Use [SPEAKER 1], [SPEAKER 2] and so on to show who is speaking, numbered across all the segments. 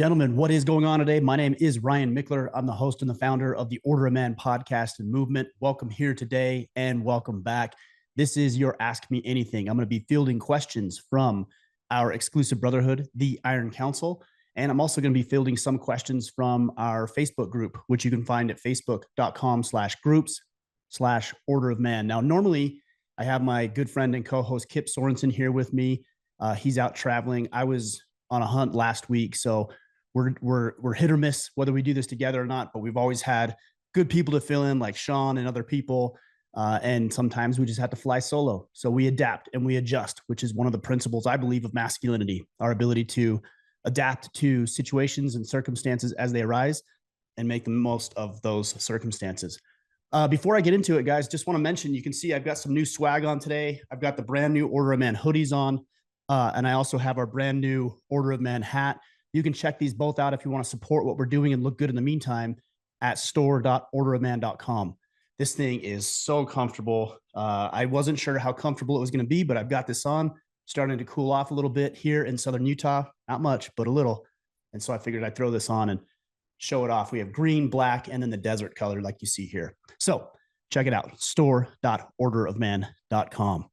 [SPEAKER 1] Gentlemen, what is going on today? My name is Ryan Mickler. I'm the host and the founder of the Order of Man podcast and movement. Welcome here today and welcome back. This is your Ask Me Anything. I'm going to be fielding questions from our exclusive brotherhood, the Iron Council. And I'm also going to be fielding some questions from our Facebook group, which you can find at facebook.com/groups/Order of Man. Now, normally I have my good friend and co-host Kip Sorensen here with me. He's out traveling. I was on a hunt last week, so we're hit or miss whether we do this together or not, but we've always had good people to fill in like Sean and other people. And sometimes we just have to fly solo. So we adapt and we adjust, which is one of the principles, I believe, of masculinity, our ability to adapt to situations and circumstances as they arise and make the most of those circumstances. Before I get into it, guys, just want to mention, you can see I've got some new swag on today. I've got the brand new Order of Man hoodies on. And I also have our brand new Order of Man hat. You can check these both out if you want to support what we're doing and look good in the meantime at store.orderofman.com. This thing is so comfortable. I wasn't sure how comfortable it was going to be, but I've got this on, starting to cool off a little bit here in Southern Utah. Not much, but a little. And so I figured I'd throw this on and show it off. We have green, black, and then the desert color like you see here. So check it out, store.orderofman.com.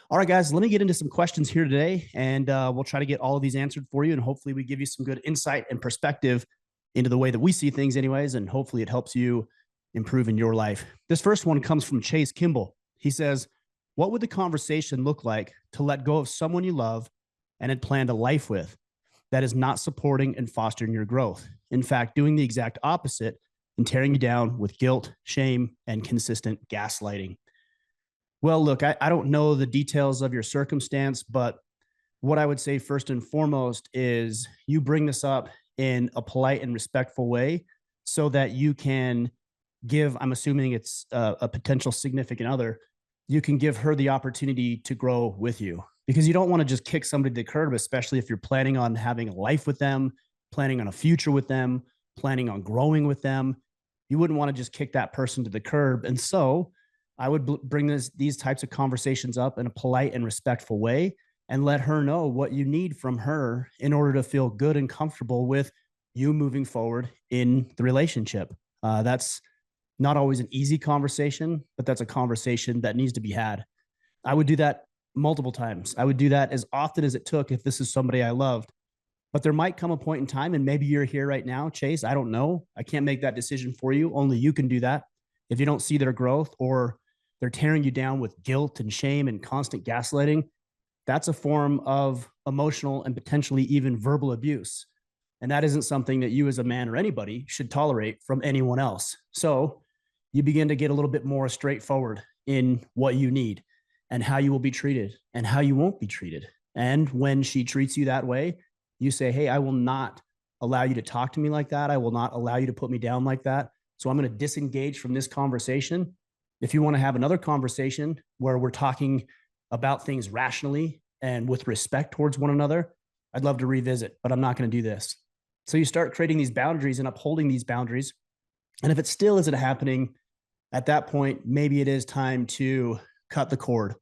[SPEAKER 1] All right, guys, let me get into some questions here today, and we'll try to get all of these answered for you, and hopefully we give you some good insight and perspective into the way that we see things anyways, and hopefully it helps you improve in your life. This first one comes from Chase Kimball. He says, what would the conversation look like to let go of someone you love and had planned a life with that is not supporting and fostering your growth? In fact, doing the exact opposite and tearing you down with guilt, shame, and consistent gaslighting. Well, look, I don't know the details of your circumstance, but what I would say first and foremost is you bring this up in a polite and respectful way so that you can give, I'm assuming it's a potential significant other, you can give her the opportunity to grow with you, because you don't want to just kick somebody to the curb, especially if you're planning on having a life with them, planning on a future with them, planning on growing with them. You wouldn't want to just kick that person to the curb. And so I would bring these types of conversations up in a polite and respectful way and let her know what you need from her in order to feel good and comfortable with you moving forward in the relationship. That's not always an easy conversation, but that's a conversation that needs to be had. I would do that multiple times. I would do that as often as it took if this is somebody I loved. But there might come a point in time, and maybe you're here right now, Chase. I don't know. I can't make that decision for you. Only you can do that. If you don't see their growth, or they're tearing you down with guilt and shame and constant gaslighting, that's a form of emotional and potentially even verbal abuse. And that isn't something that you as a man or anybody should tolerate from anyone else. So you begin to get a little bit more straightforward in what you need and how you will be treated and how you won't be treated. And when she treats you that way, you say, hey, I will not allow you to talk to me like that. I will not allow you to put me down like that. So I'm going to disengage from this conversation. If you want to have another conversation where we're talking about things rationally and with respect towards one another, I'd love to revisit, but I'm not going to do this. So you start creating these boundaries and upholding these boundaries. And if it still isn't happening at that point, maybe it is time to cut the cord.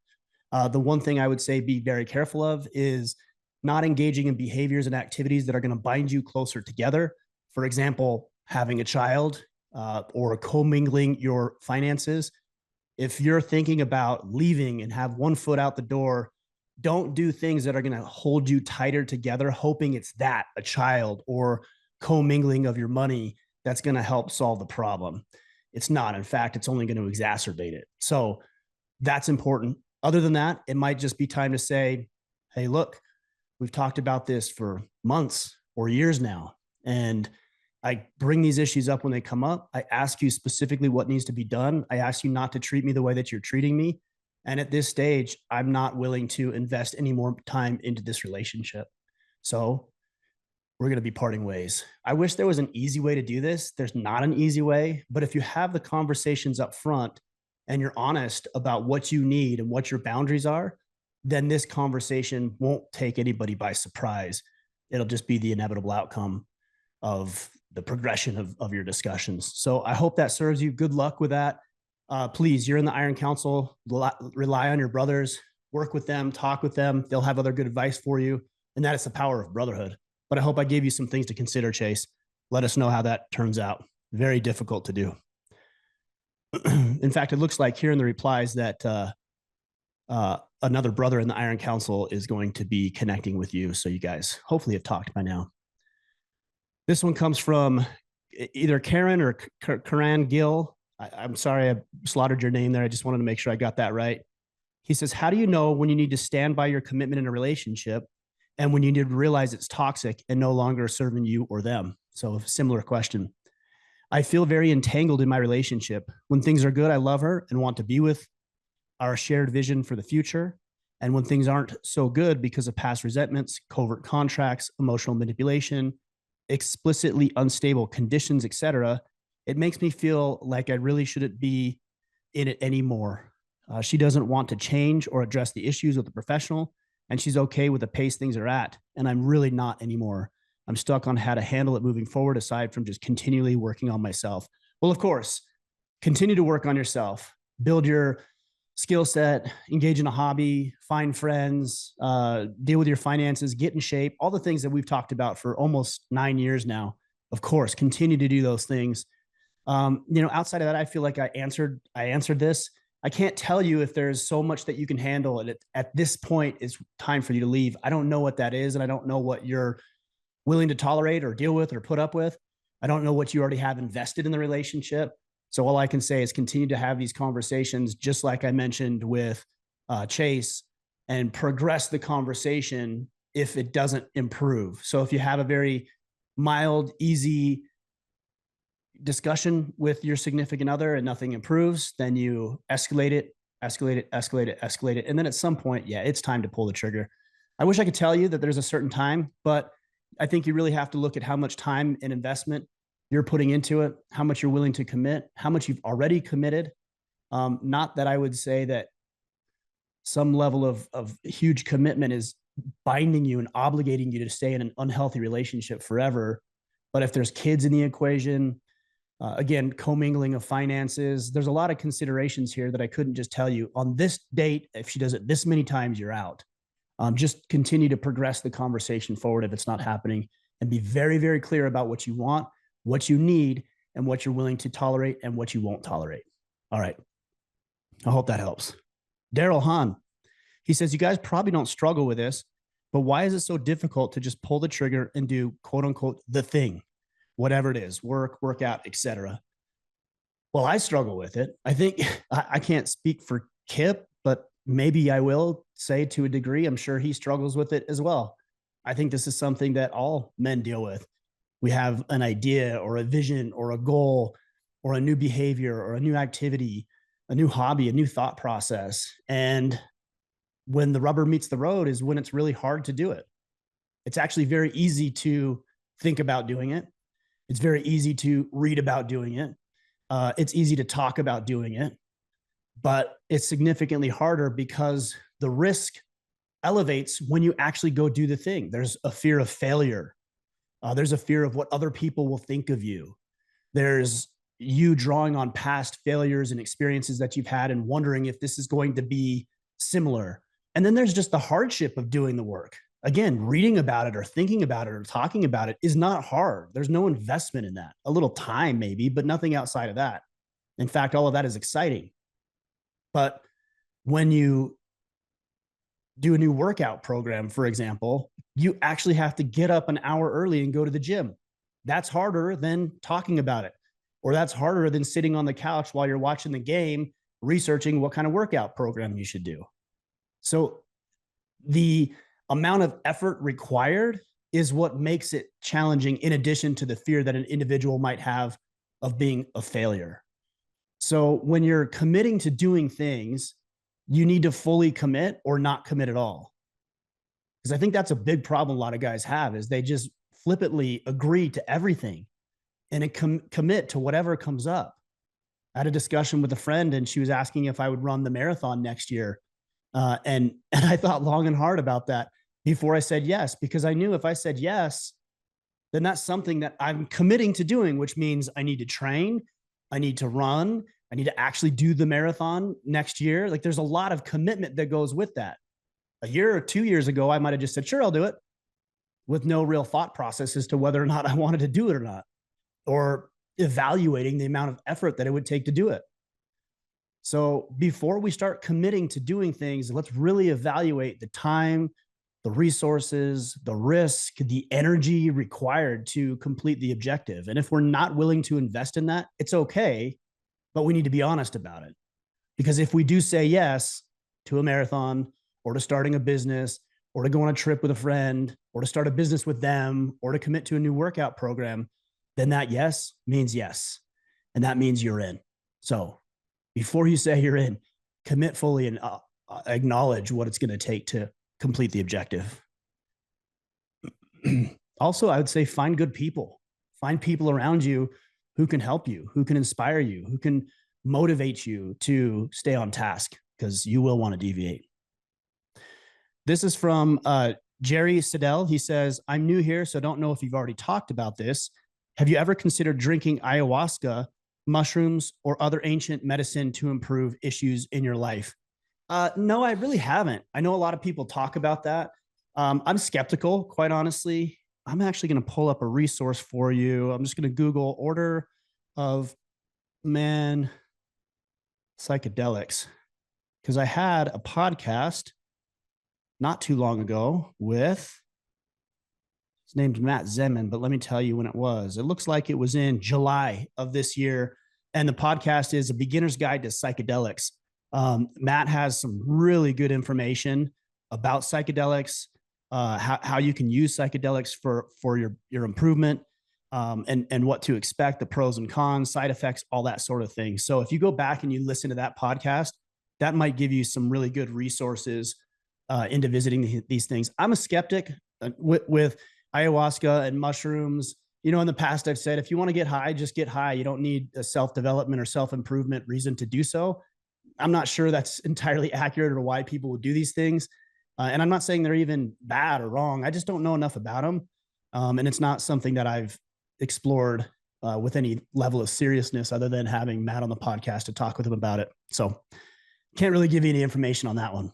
[SPEAKER 1] The one thing I would say be very careful of is not engaging in behaviors and activities that are going to bind you closer together. For example, having a child or commingling your finances. If you're thinking about leaving and have one foot out the door, don't do things that are going to hold you tighter together, hoping it's that, a child or commingling of your money, that's going to help solve the problem. It's not. In fact, it's only going to exacerbate it. So that's important. Other than that, it might just be time to say, hey, look, we've talked about this for months or years now, and I bring these issues up when they come up. I ask you specifically what needs to be done. I ask you not to treat me the way that you're treating me. And at this stage, I'm not willing to invest any more time into this relationship. So we're going to be parting ways. I wish there was an easy way to do this. There's not an easy way, but if you have the conversations up front and you're honest about what you need and what your boundaries are, then this conversation won't take anybody by surprise. It'll just be the inevitable outcome of the progression of your discussions. So I hope that serves you. Good luck with that. Please, you're in the Iron Council, rely on your brothers, work with them, talk with them. They'll have other good advice for you. And that is the power of brotherhood. But I hope I gave you some things to consider, Chase. Let us know how that turns out. Very difficult to do. In fact, it looks like here in the replies that another brother in the Iron Council is going to be connecting with you. So you guys hopefully have talked by now. This one comes from either Karen or Karan Gill. I'm sorry I slaughtered your name there. I just wanted to make sure I got that right. He says, how do you know when you need to stand by your commitment in a relationship and when you need to realize it's toxic and no longer serving you or them? So a similar question. I feel very entangled in my relationship. When things are good, I love her and want to be with our shared vision for the future. And when things aren't so good because of past resentments, covert contracts, emotional manipulation, explicitly unstable conditions, etc., it makes me feel like I really shouldn't be in it anymore. She doesn't want to change or address the issues with a professional, and she's okay with the pace things are at. And I'm really not anymore. I'm stuck on how to handle it moving forward, aside from just continually working on myself. Well, of course, continue to work on yourself, build your skill set, engage in a hobby, find friends, deal with your finances, get in shape, all the things that we've talked about for almost 9 years now. Of course, continue to do those things. Outside of that, I feel like I answered this. I can't tell you if there's so much that you can handle. And at this point, it's time for you to leave. I don't know what that is. And I don't know what you're willing to tolerate or deal with or put up with. I don't know what you already have invested in the relationship. So all I can say is continue to have these conversations, just like I mentioned with Chase, and progress the conversation if it doesn't improve. So if you have a very mild, easy discussion with your significant other and nothing improves, then you escalate it. And then at some point, yeah, it's time to pull the trigger. I wish I could tell you that there's a certain time, but I think you really have to look at how much time and investment you're putting into it, how much you're willing to commit, how much you've already committed. Not that I would say that some level of huge commitment is binding you and obligating you to stay in an unhealthy relationship forever. But if there's kids in the equation, again, commingling of finances, there's a lot of considerations here that I couldn't just tell you on this date. If she does it this many times, you're out. Just continue to progress the conversation forward if it's not happening, and be very, very clear about what you want, what you need, and what you're willing to tolerate and what you won't tolerate. All right. I hope that helps. Daryl Hahn, he says, you guys probably don't struggle with this, but why is it so difficult to just pull the trigger and do quote unquote the thing, whatever it is, work, workout, etc.? Well, I struggle with it. I think I can't speak for Kip, but maybe I will say to a degree, I'm sure he struggles with it as well. I think this is something that all men deal with. We have an idea or a vision or a goal or a new behavior or a new activity, a new hobby, a new thought process. And when the rubber meets the road is when it's really hard to do it. It's actually very easy to think about doing it. It's very easy to read about doing it. It's easy to talk about doing it, but it's significantly harder because the risk elevates when you actually go do the thing. There's a fear of failure. There's a fear of what other people will think of you. There's you drawing on past failures and experiences that you've had and wondering if this is going to be similar. And then there's just the hardship of doing the work. Again, reading about it or thinking about it or talking about it is not hard. There's no investment in that. A little time maybe, but nothing outside of that. In fact, all of that is exciting. But when you do a new workout program, for example, you actually have to get up an hour early and go to the gym. That's harder than talking about it, or that's harder than sitting on the couch while you're watching the game, researching what kind of workout program you should do. So the amount of effort required is what makes it challenging, in addition to the fear that an individual might have of being a failure. So when you're committing to doing things, you need to fully commit or not commit at all. Because I think that's a big problem a lot of guys have, is they just flippantly agree to everything and commit to whatever comes up. I had a discussion with a friend and she was asking if I would run the marathon next year. And I thought long and hard about that before I said yes, because I knew if I said yes, then that's something that I'm committing to doing, which means I need to train, I need to run, I need to actually do the marathon next year. Like there's a lot of commitment that goes with that. A year or 2 years ago, I might've just said, sure, I'll do it. with no real thought process as to whether or not I wanted to do it or not, or evaluating the amount of effort that it would take to do it. So before we start committing to doing things, let's really evaluate the time, the resources, the risk, the energy required to complete the objective. And if we're not willing to invest in that, it's okay, but we need to be honest about it. Because if we do say yes to a marathon or to starting a business or to go on a trip with a friend or to start a business with them or to commit to a new workout program, then that yes means yes. And that means you're in. So before you say you're in, commit fully and acknowledge what it's going to take to complete the objective. Also, I would say find good people. Find people around you who can help you, who can inspire you, who can motivate you to stay on task, because you will want to deviate. This is from Jerry Siddell. He says, I'm new here, so don't know if you've already talked about this. Have you ever considered drinking ayahuasca, mushrooms, or other ancient medicine to improve issues in your life? No, I really haven't. I know a lot of people talk about that. I'm skeptical, quite honestly. I'm actually going to pull up a resource for you. I'm just going to Google order of man psychedelics, because I had a podcast not too long ago with, his name's Matt Zeman, but let me tell you when it was. It looks like it was in July of this year. And the podcast is A Beginner's Guide to Psychedelics. Matt has some really good information about psychedelics, how you can use psychedelics for your improvement, and what to expect, the pros and cons, side effects, all that sort of thing. So if you go back and you listen to that podcast, that might give you some really good resources into visiting these things. I'm a skeptic with ayahuasca and mushrooms. You know, in the past, I've said, if you want to get high, just get high. You don't need a self-development or self-improvement reason to do so. I'm not sure that's entirely accurate or why people would do these things. And I'm not saying they're even bad or wrong. I just don't know enough about them. And it's not something that I've explored with any level of seriousness other than having Matt on the podcast to talk with him about it. So can't really give you any information on that one.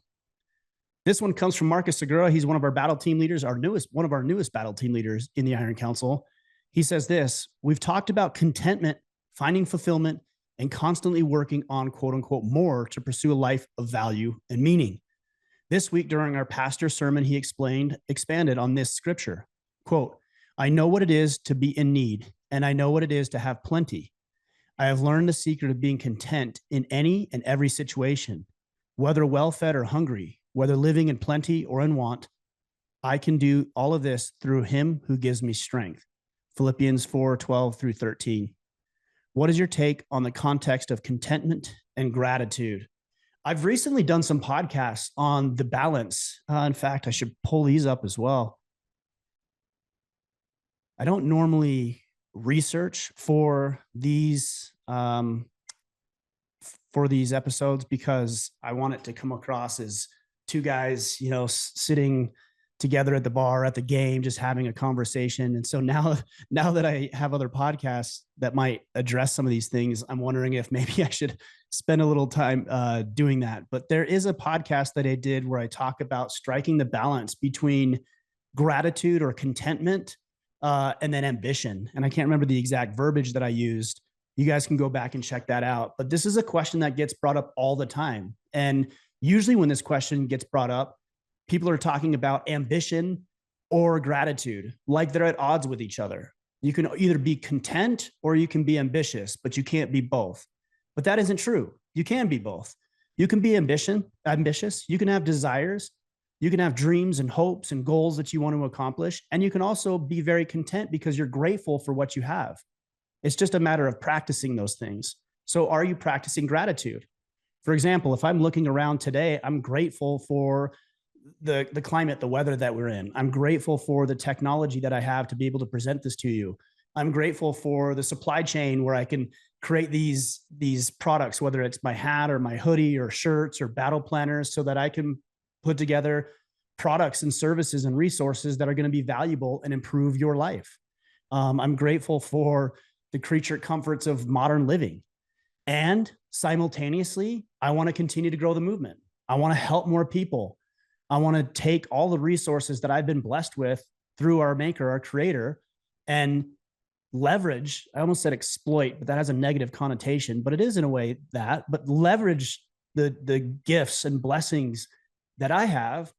[SPEAKER 1] This one comes from Marcus Segura. He's one of our battle team leaders, one of our newest battle team leaders in the Iron Council. He says this: we've talked about contentment, finding fulfillment, and constantly working on quote unquote more to pursue a life of value and meaning. This week during our pastor sermon, he expanded on this scripture. Quote, I know what it is to be in need, and I know what it is to have plenty. I have learned the secret of being content in any and every situation, whether well-fed or hungry, whether living in plenty or in want. I can do all of this through him who gives me strength. Philippians 4:12 through 13. What is your take on the context of contentment and gratitude? I've recently done some podcasts on the balance. In fact, I should pull these up as well. I don't normally research for these episodes because I want it to come across as two guys, you know, sitting together at the bar, at the game, just having a conversation. And so now that I have other podcasts that might address some of these things, I'm wondering if maybe I should spend a little time doing that. But there is a podcast that I did where I talk about striking the balance between gratitude or contentment and then ambition. And I can't remember the exact verbiage that I used. You guys can go back and check that out. But this is a question that gets brought up all the time. And usually when this question gets brought up, people are talking about ambition or gratitude, like they're at odds with each other. You can either be content or you can be ambitious, but you can't be both. But that isn't true. You can be both. You can be ambitious. You can have desires. You can have dreams and hopes and goals that you want to accomplish. And you can also be very content because you're grateful for what you have. It's just a matter of practicing those things. So are you practicing gratitude? For example, if I'm looking around today, I'm grateful for the climate, the weather that we're in. I'm grateful for the technology that I have to be able to present this to you. I'm grateful for the supply chain where I can create these products, whether it's my hat or my hoodie or shirts or battle planners, so that I can put together products and services and resources that are going to be valuable and improve your life. I'm grateful for the creature comforts of modern living. And simultaneously, I want to continue to grow the movement. I want to help more people. I want to take all the resources that I've been blessed with through our maker, our creator, and leverage. I almost said exploit, but that has a negative connotation, but it is in a way that, but leverage the gifts and blessings that I have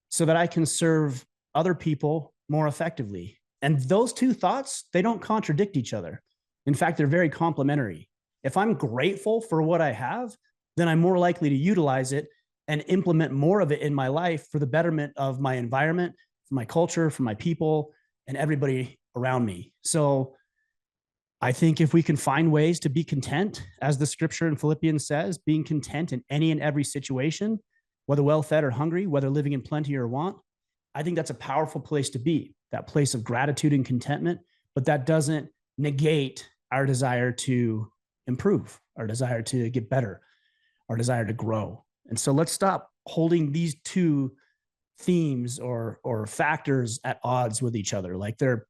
[SPEAKER 1] so that I can serve other people more effectively. And those two thoughts, they don't contradict each other. In fact, they're very complementary. If I'm grateful for what I have, then I'm more likely to utilize it and implement more of it in my life for the betterment of my environment, for my culture, for my people, and everybody around me. So I think if we can find ways to be content, as the scripture in Philippians says, being content in any and every situation, whether well-fed or hungry, whether living in plenty or want, I think that's a powerful place to be, that place of gratitude and contentment, but that doesn't negate our desire to improve, our desire to get better, our desire to grow. And so let's stop holding these two themes or factors at odds with each other, like they're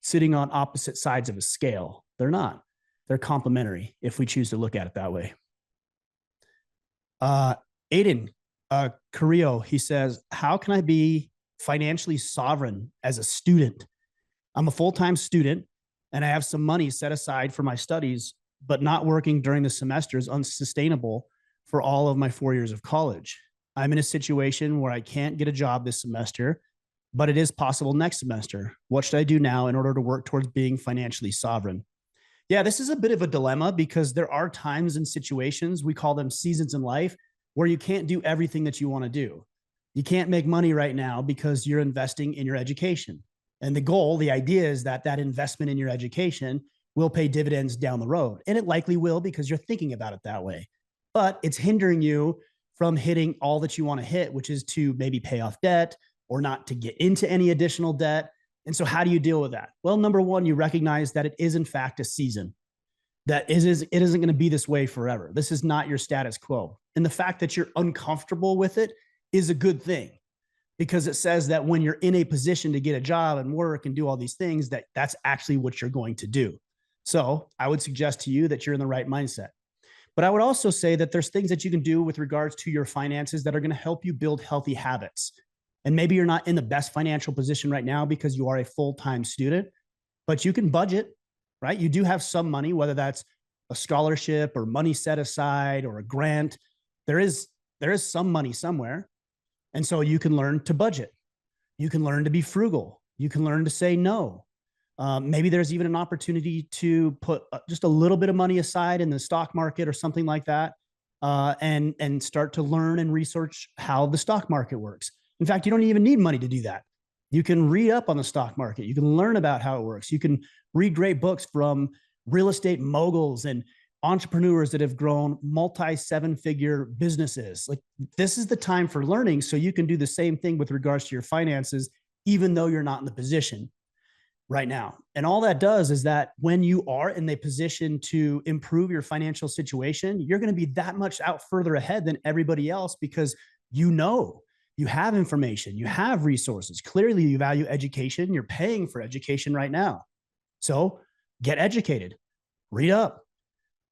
[SPEAKER 1] sitting on opposite sides of a scale. They're not. They're complementary if we choose to look at it that way. Aiden Carrillo, he says, how can I be financially sovereign as a student? I'm a full-time student and I have some money set aside for my studies, but not working during the semester is unsustainable for all of my 4 years of college. I'm in a situation where I can't get a job this semester, but it is possible next semester. What should I do now in order to work towards being financially sovereign? Yeah, this is a bit of a dilemma because there are times and situations, we call them seasons in life, where you can't do everything that you want to do. You can't make money right now because you're investing in your education. And the goal, the idea is that that investment in your education will pay dividends down the road. And it likely will because you're thinking about it that way. But it's hindering you from hitting all that you want to hit, which is to maybe pay off debt or not to get into any additional debt. And so how do you deal with that? Well, number one, you recognize that it is in fact a season, that it isn't going to be this way forever. This is not your status quo. And the fact that you're uncomfortable with it is a good thing because it says that when you're in a position to get a job and work and do all these things, that's actually what you're going to do. So I would suggest to you that you're in the right mindset. But I would also say that there's things that you can do with regards to your finances that are going to help you build healthy habits. And maybe you're not in the best financial position right now because you are a full-time student, but you can budget, right? You do have some money, whether that's a scholarship or money set aside or a grant. There is some money somewhere. And so you can learn to budget. You can learn to be frugal. You can learn to say no. Maybe there's even an opportunity to put just a little bit of money aside in the stock market or something like that, and start to learn and research how the stock market works. In fact, you don't even need money to do that. You can read up on the stock market. You can learn about how it works. You can read great books from real estate moguls and entrepreneurs that have grown multi-seven-figure businesses. Like, this is the time for learning so you can do the same thing with regards to your finances, even though you're not in the position right now. And all that does is that when you are in the position to improve your financial situation, you're going to be that much out further ahead than everybody else because you have information, you have resources. Clearly, you value education. You're paying for education right now. So get educated, read up,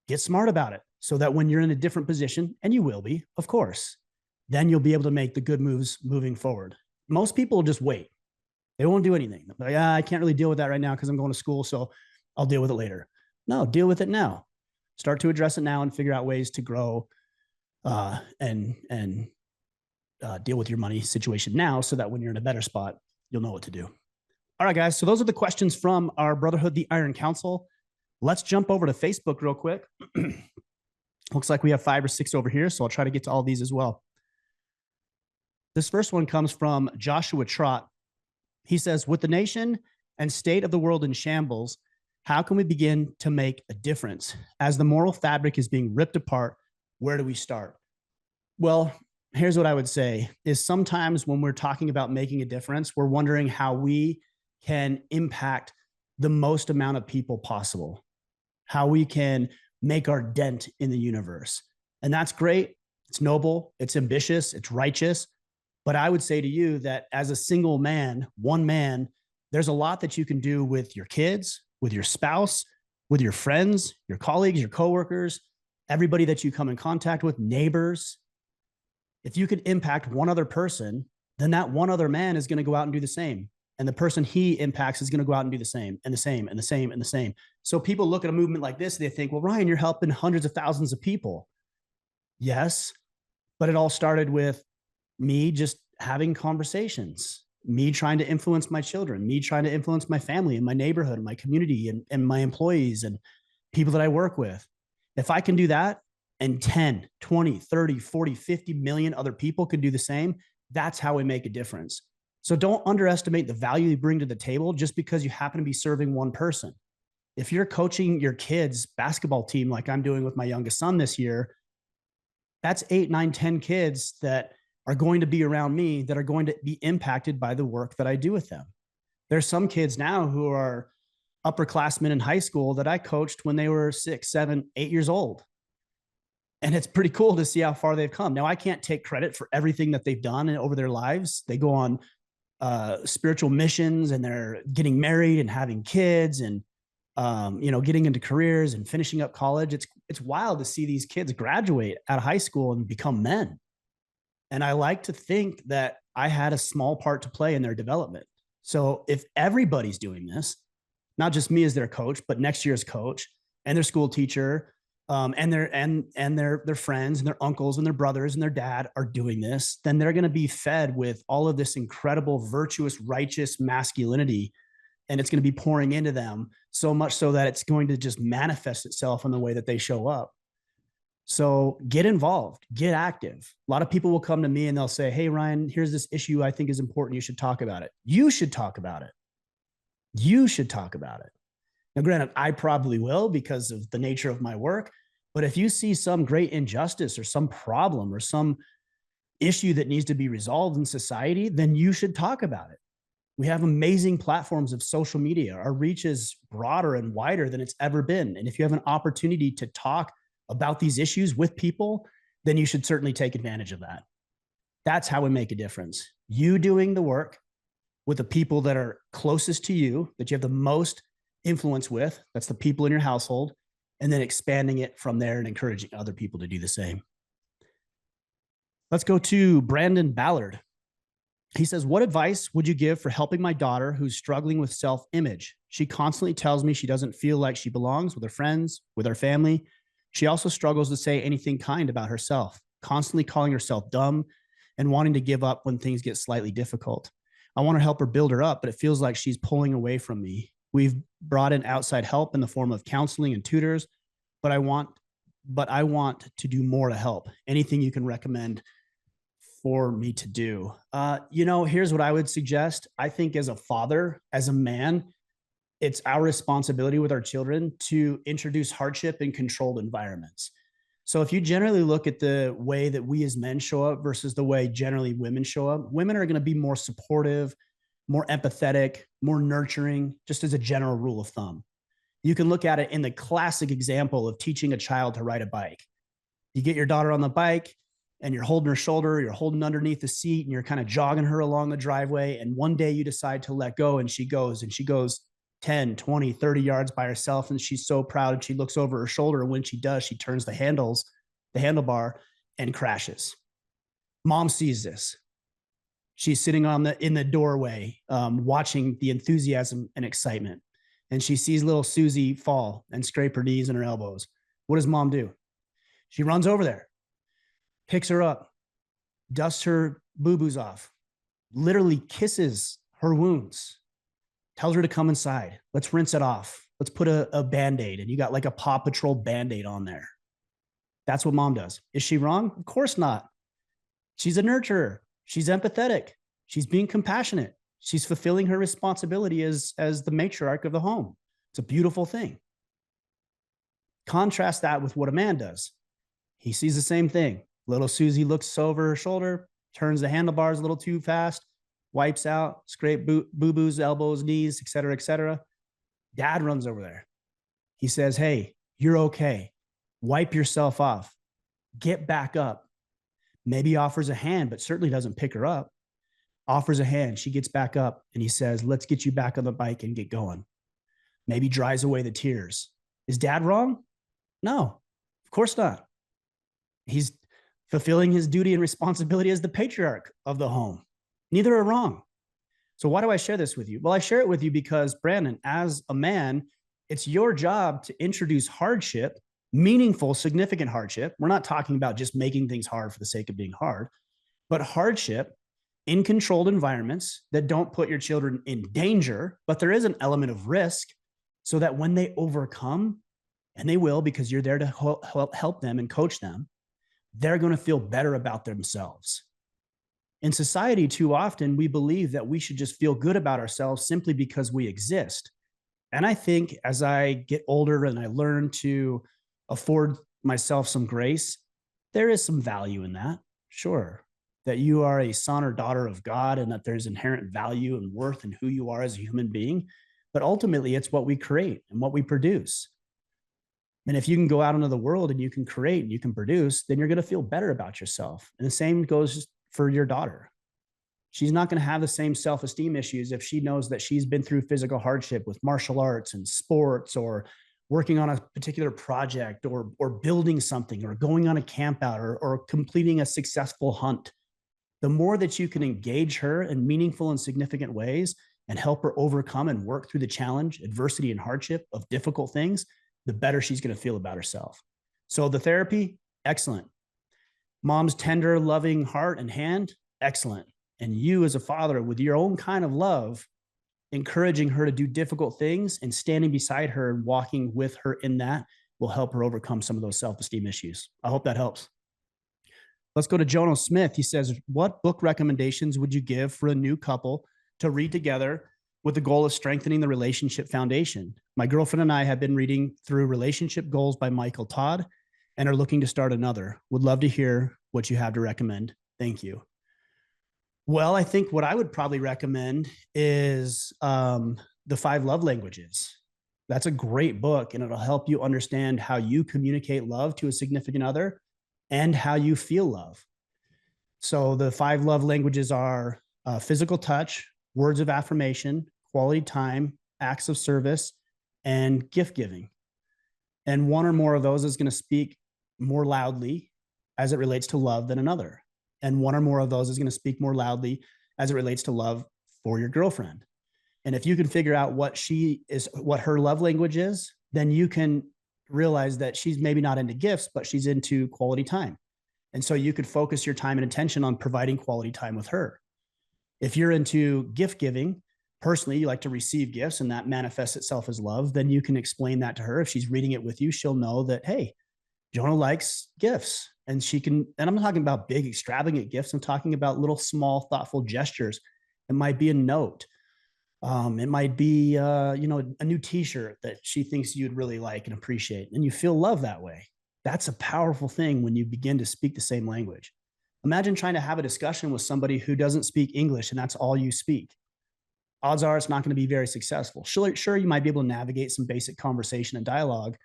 [SPEAKER 1] get smart about it so that when you're in a different position, and you will be, of course, then you'll be able to make the good moves moving forward. Most people will just wait. They won't do anything. Like, I can't really deal with that right now because I'm going to school, so I'll deal with it later. No, deal with it now. Start to address it now and figure out ways to grow and deal with your money situation now so that when you're in a better spot, you'll know what to do. All right, guys. So those are the questions from our Brotherhood, the Iron Council. Let's jump over to Facebook real quick. Looks like we have 5 or 6 over here, so I'll try to get to all these as well. This first one comes from Joshua Trott. He says, with the nation and state of the world in shambles, how can we begin to make a difference? As the moral fabric is being ripped apart, where do we start? Well, here's what I would say is sometimes when we're talking about making a difference, we're wondering how we can impact the most amount of people possible, how we can make our dent in the universe. And that's great. It's noble. It's ambitious. It's righteous. But I would say to you that as a single man, one man, there's a lot that you can do with your kids, with your spouse, with your friends, your colleagues, your coworkers, everybody that you come in contact with, neighbors. If you could impact one other person, then that one other man is going to go out and do the same. And the person he impacts is going to go out and do the same and the same and the same and the same. So people look at a movement like this, they think, well, Ryan, you're helping hundreds of thousands of people. Yes, but it all started with me just having conversations, me trying to influence my children, me trying to influence my family and my neighborhood and my community and my employees and people that I work with. If I can do that and 10, 20, 30, 40, 50 million other people can do the same, that's how we make a difference. So don't underestimate the value you bring to the table just because you happen to be serving one person. If you're coaching your kids' basketball team like I'm doing with my youngest son this year, that's 8, 9, 10 kids that are going to be around me that are going to be impacted by the work that I do with them. There's some kids now who are upperclassmen in high school that I coached when they were 6, 7, 8 years old. And it's pretty cool to see how far they've come. Now, I can't take credit for everything that they've done over their lives. They go on spiritual missions and they're getting married and having kids and getting into careers and finishing up college. It's wild to see these kids graduate out of high school and become men. And I like to think that I had a small part to play in their development. So if everybody's doing this, not just me as their coach, but next year's coach and their school teacher, and their friends and their uncles and their brothers and their dad are doing this, then they're going to be fed with all of this incredible, virtuous, righteous masculinity. And it's going to be pouring into them so much so that it's going to just manifest itself in the way that they show up. So get involved, get active. A lot of people will come to me and they'll say, hey, Ryan, here's this issue I think is important. You should talk about it. You should talk about it. You should talk about it. Now, granted, I probably will because of the nature of my work. But if you see some great injustice or some problem or some issue that needs to be resolved in society, then you should talk about it. We have amazing platforms of social media. Our reach is broader and wider than it's ever been. And if you have an opportunity to talk about these issues with people, then you should certainly take advantage of that. That's how we make a difference. You doing the work with the people that are closest to you, that you have the most influence with, that's the people in your household, and then expanding it from there and encouraging other people to do the same. Let's go to Brandon Ballard. He says, what advice would you give for helping my daughter who's struggling with self-image? She constantly tells me she doesn't feel like she belongs with her friends, with her family. She also struggles to say anything kind about herself, constantly calling herself dumb and wanting to give up when things get slightly difficult. I want to help her build her up, but it feels like she's pulling away from me. We've brought in outside help in the form of counseling and tutors, but I want to do more to help. Anything you can recommend for me to do? Here's what I would suggest. I think as a father, as a man, it's our responsibility with our children to introduce hardship in controlled environments. So if you generally look at the way that we as men show up versus the way generally women show up, women are going to be more supportive, more empathetic, more nurturing, just as a general rule of thumb. You can look at it in the classic example of teaching a child to ride a bike. You get your daughter on the bike and you're holding her shoulder, you're holding underneath the seat and you're kind of jogging her along the driveway. And one day you decide to let go and she goes 10, 20, 30 yards by herself. And she's so proud and she looks over her shoulder. And when she does, she turns the handlebar and crashes. Mom sees this. She's sitting in the doorway, watching the enthusiasm and excitement. And she sees little Susie fall and scrape her knees and her elbows. What does mom do? She runs over there, picks her up, dusts her boo-boos off, literally kisses her wounds, tells her to come inside. Let's rinse it off. Let's put a Band-Aid. And you got like a Paw Patrol Band-Aid on there. That's what mom does. Is she wrong? Of course not. She's a nurturer. She's empathetic. She's being compassionate. She's fulfilling her responsibility as the matriarch of the home. It's a beautiful thing. Contrast that with what a man does. He sees the same thing. Little Susie looks over her shoulder, turns the handlebars a little too fast, wipes out, scrape boo-boos, elbows, knees, et cetera, et cetera. Dad runs over there. He says, hey, you're okay. Wipe yourself off. Get back up. Maybe offers a hand, but certainly doesn't pick her up. Offers a hand. She gets back up and he says, let's get you back on the bike and get going. Maybe dries away the tears. Is dad wrong? No, of course not. He's fulfilling his duty and responsibility as the patriarch of the home. Neither are wrong. So why do I share this with you? Well, I share it with you because, Brandon, as a man, it's your job to introduce hardship, meaningful, significant hardship. We're not talking about just making things hard for the sake of being hard, but hardship in controlled environments that don't put your children in danger, but there is an element of risk so that when they overcome, and they will because you're there to help them and coach them, they're going to feel better about themselves. In society, too often, we believe that we should just feel good about ourselves simply because we exist. And I think as I get older and I learn to afford myself some grace, there is some value in that. Sure, that you are a son or daughter of God and that there's inherent value and worth in who you are as a human being. But ultimately, it's what we create and what we produce. And if you can go out into the world and you can create and you can produce, then you're going to feel better about yourself. And the same goes for your daughter. She's not going to have the same self-esteem issues if she knows that she's been through physical hardship with martial arts and sports, or working on a particular project, or building something, or going on a camp out, or completing a successful hunt. The more that you can engage her in meaningful and significant ways and help her overcome and work through the challenge, adversity, and hardship of difficult things, the better she's going to feel about herself. So the therapy, excellent. Mom's tender, loving heart and hand, excellent. And you as a father, with your own kind of love, encouraging her to do difficult things and standing beside her and walking with her in that will help her overcome some of those self-esteem issues. I hope that helps. Let's go to Jono Smith. He says, what book recommendations would you give for a new couple to read together with the goal of strengthening the relationship foundation? My girlfriend and I have been reading through Relationship Goals by Michael Todd and are looking to start another. Would love to hear what you have to recommend. Thank you. Well, I think what I would probably recommend is The 5 Love Languages. That's a great book, and it'll help you understand how you communicate love to a significant other and how you feel love. So the 5 love languages are physical touch, words of affirmation, quality time, acts of service, and gift giving. And one or more of those is going to speak more loudly as it relates to love than another. And one or more of those is going to speak more loudly as it relates to love for your girlfriend. And if you can figure out what her love language is, then you can realize that she's maybe not into gifts, but she's into quality time. And so you could focus your time and attention on providing quality time with her. If you're into gift giving, personally, you like to receive gifts and that manifests itself as love, then you can explain that to her. If she's reading it with you, she'll know that, hey, Jonah likes gifts. And she can, and I'm not talking about big, extravagant gifts. I'm talking about little, small, thoughtful gestures. It might be a note. It might be, a new t-shirt that she thinks you'd really like and appreciate. And you feel love that way. That's a powerful thing when you begin to speak the same language. Imagine trying to have a discussion with somebody who doesn't speak English and that's all you speak. Odds are it's not going to be very successful. Sure, you might be able to navigate some basic conversation and dialogue,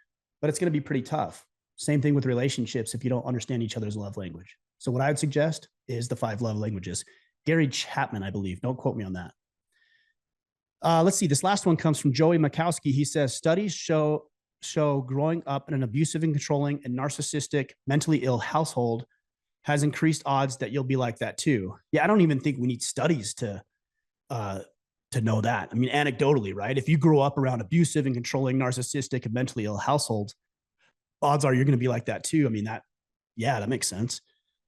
[SPEAKER 1] but it's going to be pretty tough. Same thing with relationships if you don't understand each other's love language. So what I would suggest is The 5 Love Languages. Gary Chapman, I believe. Don't quote me on that. Let's see. This last one comes from Joey Makowski. He says, studies show growing up in an abusive and controlling and narcissistic, mentally ill household has increased odds that you'll be like that too. Yeah, I don't even think we need studies to know that. I mean, anecdotally, right? If you grow up around abusive and controlling, narcissistic, and mentally ill households, odds are you're going to be like that too. I mean, that makes sense.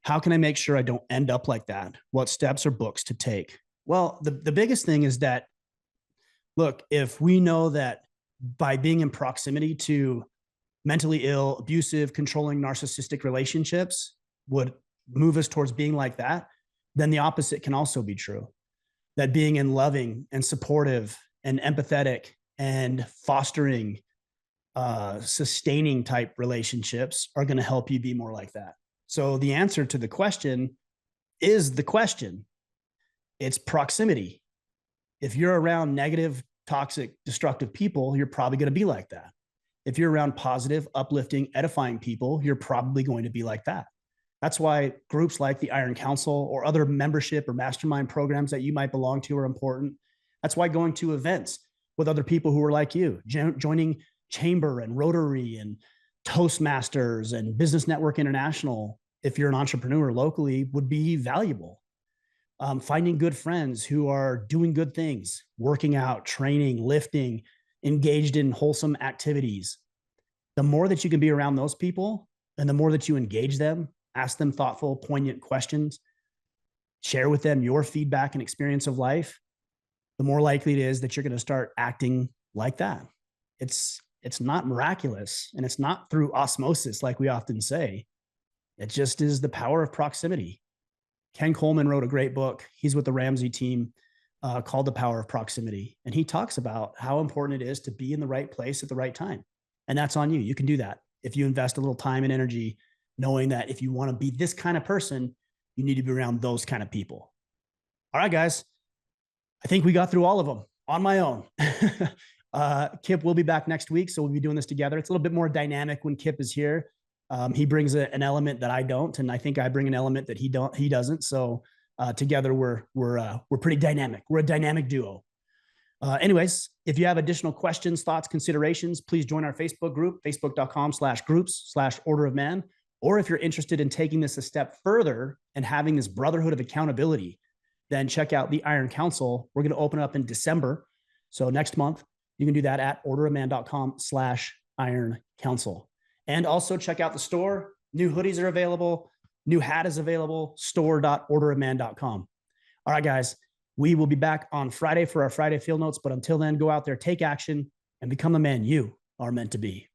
[SPEAKER 1] How can I make sure I don't end up like that? What steps or books to take? Well, the biggest thing is that, look, if we know that by being in proximity to mentally ill, abusive, controlling, narcissistic relationships would move us towards being like that, then the opposite can also be true. That being in loving and supportive and empathetic and fostering, sustaining type relationships are going to help you be more like that. So the answer to the question is the question. It's proximity. If you're around negative, toxic, destructive people, you're probably going to be like that. If you're around positive, uplifting, edifying people, you're probably going to be like that. That's why groups like the Iron Council or other membership or mastermind programs that you might belong to are important. That's why going to events with other people who are like you, joining Chamber and Rotary and Toastmasters and Business Network International, if you're an entrepreneur locally, would be valuable. finding good friends who are doing good things, working out, training, lifting, engaged in wholesome activities. The more that you can be around those people and the more that you engage them, ask them thoughtful, poignant questions, share with them your feedback and experience of life, the more likely it is that you're going to start acting like that. It's not miraculous, and it's not through osmosis like we often say. It just is the power of proximity. Ken Coleman wrote a great book. He's with the Ramsey team, called The Power of Proximity. And he talks about how important it is to be in the right place at the right time. And that's on you. You can do that if you invest a little time and energy, knowing that if you want to be this kind of person, you need to be around those kind of people. All right, guys. I think we got through all of them on my own. Kip will be back next week, so we'll be doing this together. It's a little bit more dynamic when Kip is here. He brings an element that I don't, and I think I bring an element that he doesn't. So together we're pretty dynamic. We're a dynamic duo. Anyways, if you have additional questions, thoughts, considerations, please join our Facebook group, facebook.com/groups/Order of Man. Or if you're interested in taking this a step further and having this brotherhood of accountability, then check out the Iron Council. We're going to open up in December. So next month, you can do that at orderofman.com/Iron Council. And also check out the store. New hoodies are available. New hat is available. store.orderofman.com. All right, guys, we will be back on Friday for our Friday field notes. But until then, go out there, take action, and become the man you are meant to be.